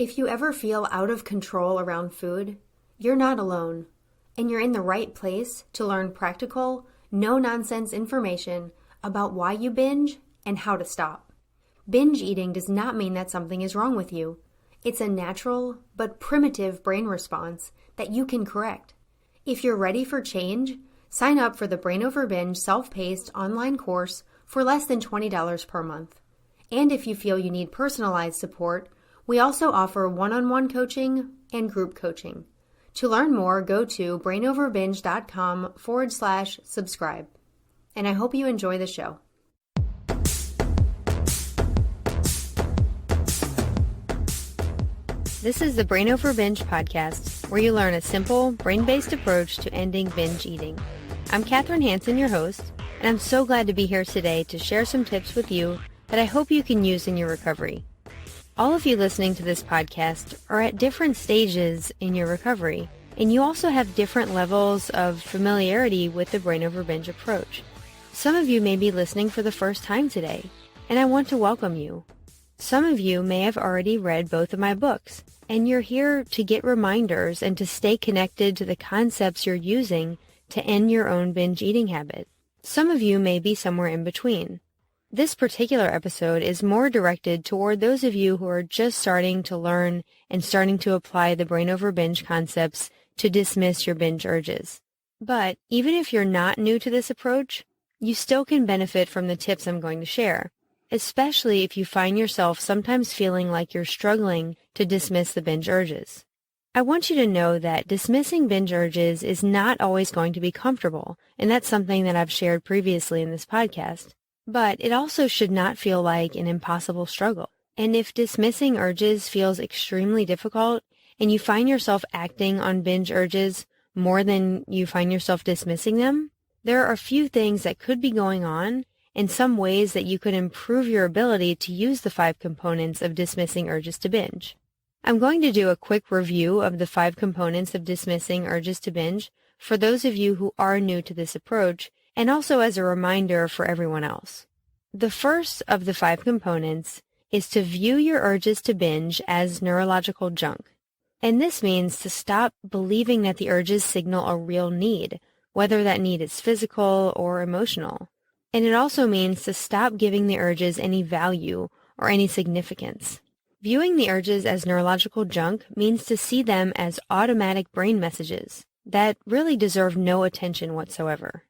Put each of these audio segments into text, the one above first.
If you ever feel out of control around food, you're not alone, and you're in the right place to learn practical, no-nonsense information about why you binge and how to stop. Binge eating does not mean that something is wrong with you. It's a natural but primitive brain response that you can correct. If you're ready for change, sign up for the Brain Over Binge self-paced online course for less than $20 per month. And if you feel you need personalized support, we also offer one-on-one coaching and group coaching. To learn more, go to brainoverbinge.com/subscribe. And I hope you enjoy the show. This is the Brain Over Binge podcast, where you learn a simple, brain-based approach to ending binge eating. I'm Kathryn, your host, and I'm so glad to be here today to share some tips with you that I hope you can use in your recovery. All of you listening to this podcast are at different stages in your recovery, and you also have different levels of familiarity with the Brain Over Binge approach. Some of you may be listening for the first time today, and I want to welcome you. Some of you may have already read both of my books, and you're here to get reminders and to stay connected to the concepts you're using to end your own binge eating habit. Some of you may be somewhere in between. This particular episode is more directed toward those of you who are just starting to learn and starting to apply the Brain Over Binge concepts to dismiss your binge urges. But even if you're not new to this approach, you still can benefit from the tips I'm going to share, especially if you find yourself sometimes feeling like you're struggling to dismiss the binge urges. I want you to know that dismissing binge urges is not always going to be comfortable, and that's something that I've shared previously in this podcast. But it also should not feel like an impossible struggle. And if dismissing urges feels extremely difficult and you find yourself acting on binge urges more than you find yourself dismissing them, there are a few things that could be going on and some ways that you could improve your ability to use the 5 components of dismissing urges to binge. I'm going to do a quick review of the 5 components of dismissing urges to binge for those of you who are new to this approach, and also as a reminder for everyone else. The first of the 5 components is to view your urges to binge as neurological junk. And this means to stop believing that the urges signal a real need, whether that need is physical or emotional. And it also means to stop giving the urges any value or any significance. Viewing the urges as neurological junk means to see them as automatic brain messages that really deserve no attention whatsoever.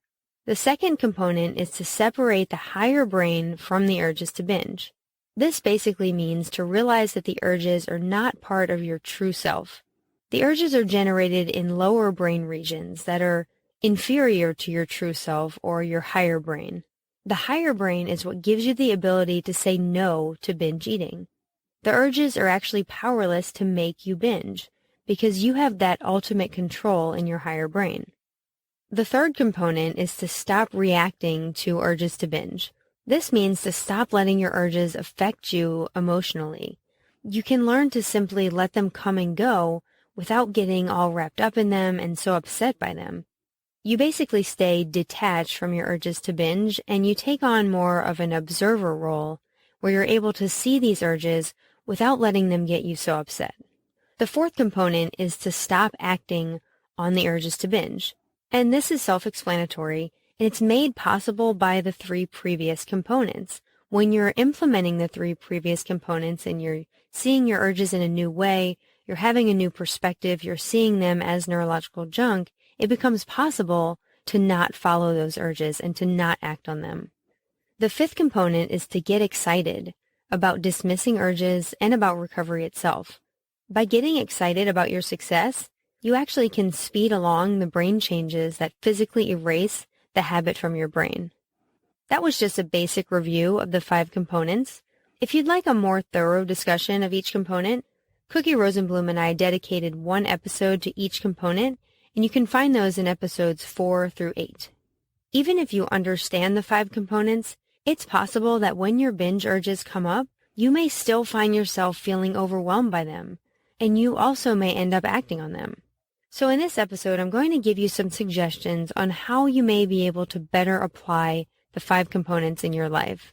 The second component is to separate the higher brain from the urges to binge. This basically means to realize that the urges are not part of your true self. The urges are generated in lower brain regions that are inferior to your true self or your higher brain. The higher brain is what gives you the ability to say no to binge eating. The urges are actually powerless to make you binge because you have that ultimate control in your higher brain. The third component is to stop reacting to urges to binge. This means to stop letting your urges affect you emotionally. You can learn to simply let them come and go without getting all wrapped up in them and so upset by them. You basically stay detached from your urges to binge, and you take on more of an observer role where you're able to see these urges without letting them get you so upset. The fourth component is to stop acting on the urges to binge. And this is self-explanatory, and it's made possible by the 3 previous components. When you're implementing the 3 previous components and you're seeing your urges in a new way, you're having a new perspective, you're seeing them as neurological junk, it becomes possible to not follow those urges and to not act on them. The 5th component is to get excited about dismissing urges and about recovery itself. By getting excited about your success, you actually can speed along the brain changes that physically erase the habit from your brain. That was just a basic review of the 5 components. If you'd like a more thorough discussion of each component, Cookie Rosenblum and I dedicated 1 episode to each component, and you can find those in episodes 4 through 8. Even if you understand the 5 components, it's possible that when your binge urges come up, you may still find yourself feeling overwhelmed by them, and you also may end up acting on them. So in this episode, I'm going to give you some suggestions on how you may be able to better apply the 5 components in your life.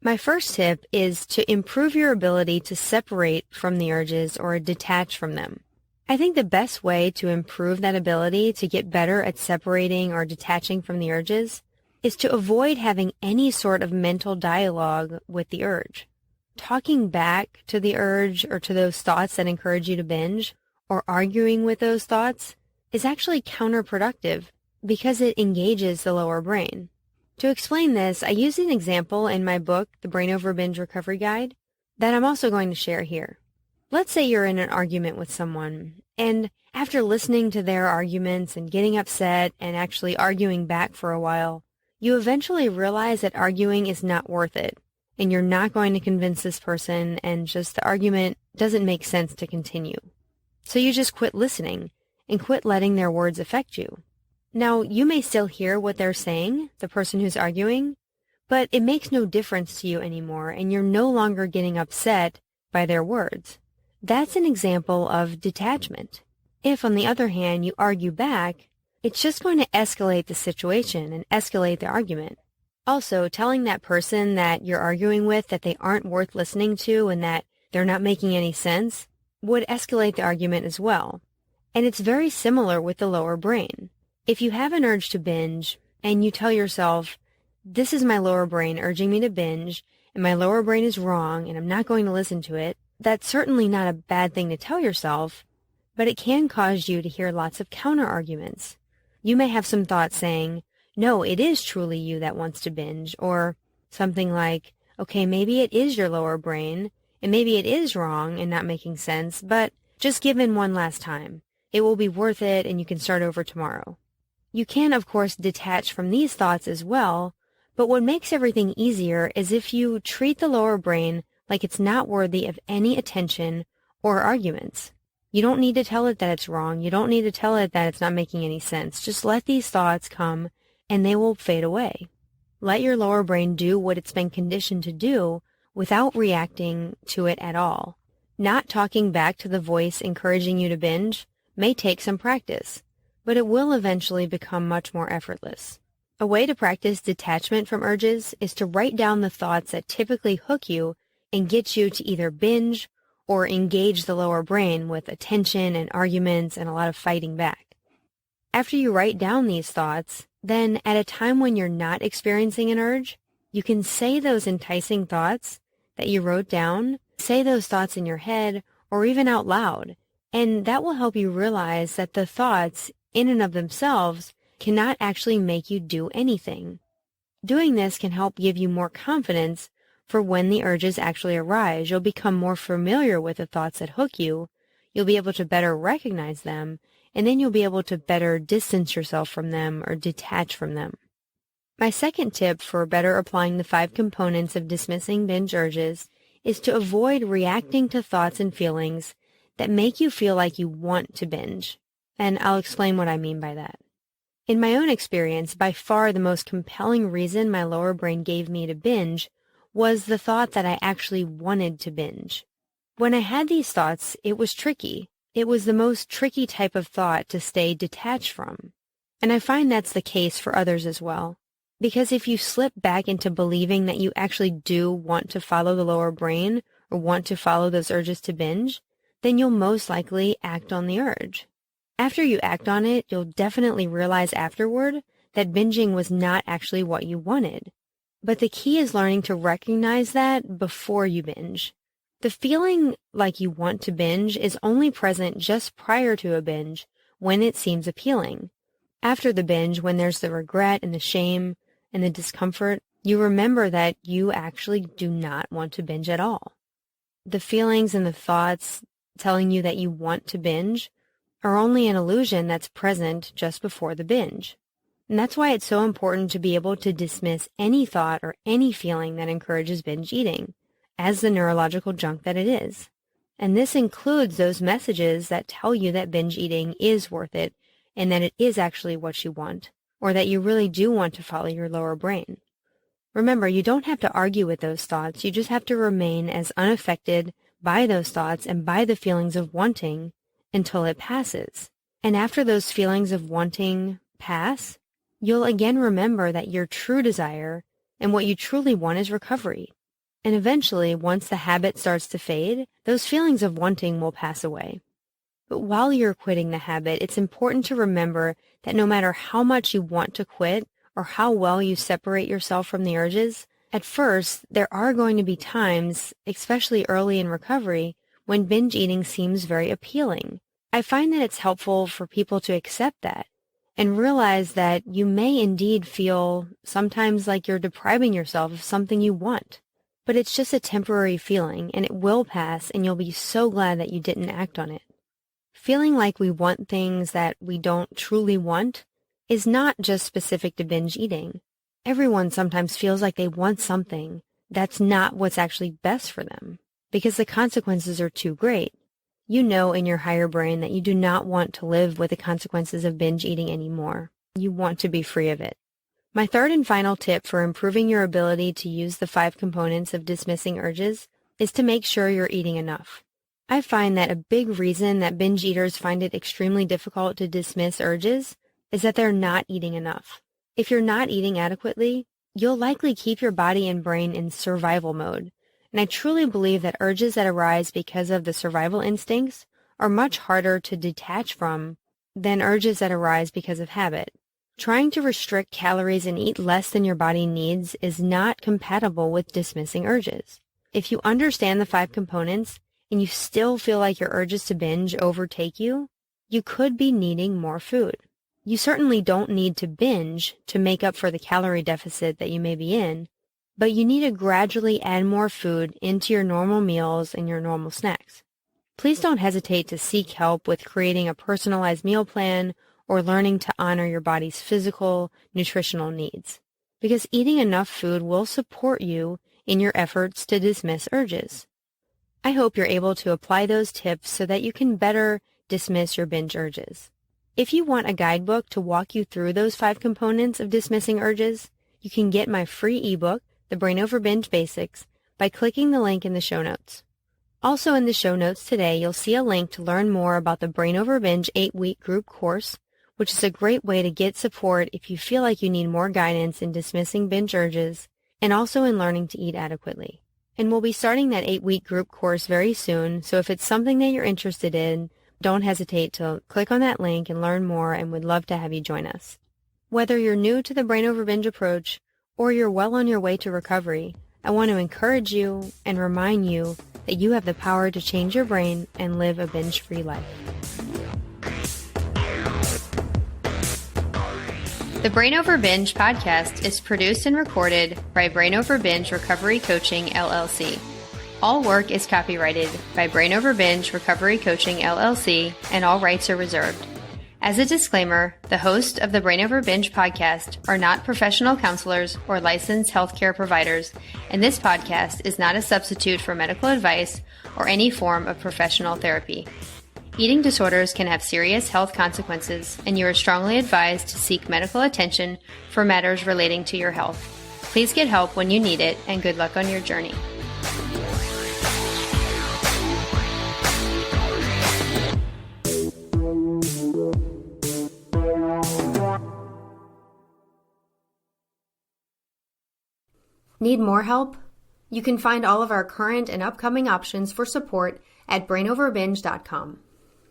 My first tip is to improve your ability to separate from the urges or detach from them. I think the best way to improve that ability to get better at separating or detaching from the urges is to avoid having any sort of mental dialogue with the urge. Talking back to the urge or to those thoughts that encourage you to binge, or arguing with those thoughts, is actually counterproductive because it engages the lower brain. To explain this, I use an example in my book, The Brain Over Binge Recovery Guide, that I'm also going to share here. Let's say you're in an argument with someone, and after listening to their arguments and getting upset and actually arguing back for a while, you eventually realize that arguing is not worth it, and you're not going to convince this person, and just the argument doesn't make sense to continue. So you just quit listening and quit letting their words affect you. Now, you may still hear what they're saying, the person who's arguing, but it makes no difference to you anymore, and you're no longer getting upset by their words. That's an example of detachment. If, on the other hand, you argue back, it's just going to escalate the situation and escalate the argument. Also, telling that person that you're arguing with that they aren't worth listening to and that they're not making any sense would escalate the argument as well. And it's very similar with the lower brain. If you have an urge to binge and you tell yourself, this is my lower brain urging me to binge, and my lower brain is wrong and I'm not going to listen to it, that's certainly not a bad thing to tell yourself, but it can cause you to hear lots of counter-arguments. You may have some thoughts saying, no, it is truly you that wants to binge, or something like, okay, maybe it is your lower brain, and maybe it is wrong and not making sense, but just give in one last time. It will be worth it and you can start over tomorrow. You can, of course, detach from these thoughts as well, but what makes everything easier is if you treat the lower brain like it's not worthy of any attention or arguments. You don't need to tell it that it's wrong. You don't need to tell it that it's not making any sense. Just let these thoughts come and they will fade away. Let your lower brain do what it's been conditioned to do without reacting to it at all. Not talking back to the voice encouraging you to binge may take some practice, but it will eventually become much more effortless. A way to practice detachment from urges is to write down the thoughts that typically hook you and get you to either binge or engage the lower brain with attention and arguments and a lot of fighting back. After you write down these thoughts, then at a time when you're not experiencing an urge, you can say those enticing thoughts that you wrote down, say those thoughts in your head or even out loud, and that will help you realize that the thoughts in and of themselves cannot actually make you do anything. Doing this can help give you more confidence for when the urges actually arise. You'll become more familiar with the thoughts that hook you. You'll be able to better recognize them, and then you'll be able to better distance yourself from them or detach from them. My second tip for better applying the 5 components of dismissing binge urges is to avoid reacting to thoughts and feelings that make you feel like you want to binge. And I'll explain what I mean by that. In my own experience, by far the most compelling reason my lower brain gave me to binge was the thought that I actually wanted to binge. When I had these thoughts, it was tricky. It was the most tricky type of thought to stay detached from. And I find that's the case for others as well. Because if you slip back into believing that you actually do want to follow the lower brain or want to follow those urges to binge, then you'll most likely act on the urge. After you act on it, you'll definitely realize afterward that binging was not actually what you wanted. But the key is learning to recognize that before you binge. The feeling like you want to binge is only present just prior to a binge when it seems appealing. After the binge, when there's the regret and the shame and the discomfort, you remember that you actually do not want to binge at all. The feelings and the thoughts telling you that you want to binge are only an illusion that's present just before the binge. And that's why it's so important to be able to dismiss any thought or any feeling that encourages binge eating as the neurological junk that it is. And this includes those messages that tell you that binge eating is worth it and that it is actually what you want, or that you really do want to follow your lower brain. Remember, you don't have to argue with those thoughts. You just have to remain as unaffected by those thoughts and by the feelings of wanting until it passes. And after those feelings of wanting pass, you'll again remember that your true desire and what you truly want is recovery. And eventually, once the habit starts to fade, those feelings of wanting will pass away. But while you're quitting the habit, it's important to remember that no matter how much you want to quit or how well you separate yourself from the urges, at first, there are going to be times, especially early in recovery, when binge eating seems very appealing. I find that it's helpful for people to accept that and realize that you may indeed feel sometimes like you're depriving yourself of something you want. But it's just a temporary feeling, and it will pass, and you'll be so glad that you didn't act on it. Feeling like we want things that we don't truly want is not just specific to binge eating. Everyone sometimes feels like they want something that's not what's actually best for them because the consequences are too great. You know in your higher brain that you do not want to live with the consequences of binge eating anymore. You want to be free of it. My third and final tip for improving your ability to use the 5 components of dismissing urges is to make sure you're eating enough. I find that a big reason that binge eaters find it extremely difficult to dismiss urges is that they're not eating enough. If you're not eating adequately, you'll likely keep your body and brain in survival mode. And I truly believe that urges that arise because of the survival instincts are much harder to detach from than urges that arise because of habit. Trying to restrict calories and eat less than your body needs is not compatible with dismissing urges. If you understand the 5 components and you still feel like your urges to binge overtake you, you could be needing more food. You certainly don't need to binge to make up for the calorie deficit that you may be in, but you need to gradually add more food into your normal meals and your normal snacks. Please don't hesitate to seek help with creating a personalized meal plan or learning to honor your body's physical, nutritional needs, because eating enough food will support you in your efforts to dismiss urges. I hope you're able to apply those tips so that you can better dismiss your binge urges. If you want a guidebook to walk you through those 5 components of dismissing urges, you can get my free ebook, The Brain Over Binge Basics, by clicking the link in the show notes. Also in the show notes today, you'll see a link to learn more about the Brain Over Binge 8-week group course, which is a great way to get support if you feel like you need more guidance in dismissing binge urges and also in learning to eat adequately. And we'll be starting that 8-week group course very soon, so if it's something that you're interested in, don't hesitate to click on that link and learn more, and we'd love to have you join us. Whether you're new to the Brain Over Binge approach or you're well on your way to recovery, I want to encourage you and remind you that you have the power to change your brain and live a binge-free life. The Brain Over Binge podcast is produced and recorded by Brain Over Binge Recovery Coaching, LLC. All work is copyrighted by Brain Over Binge Recovery Coaching, LLC, and all rights are reserved. As a disclaimer, the host of the Brain Over Binge podcast are not professional counselors or licensed healthcare providers, and this podcast is not a substitute for medical advice or any form of professional therapy. Eating disorders can have serious health consequences, and you are strongly advised to seek medical attention for matters relating to your health. Please get help when you need it, and good luck on your journey. Need more help? You can find all of our current and upcoming options for support at brainoverbinge.com.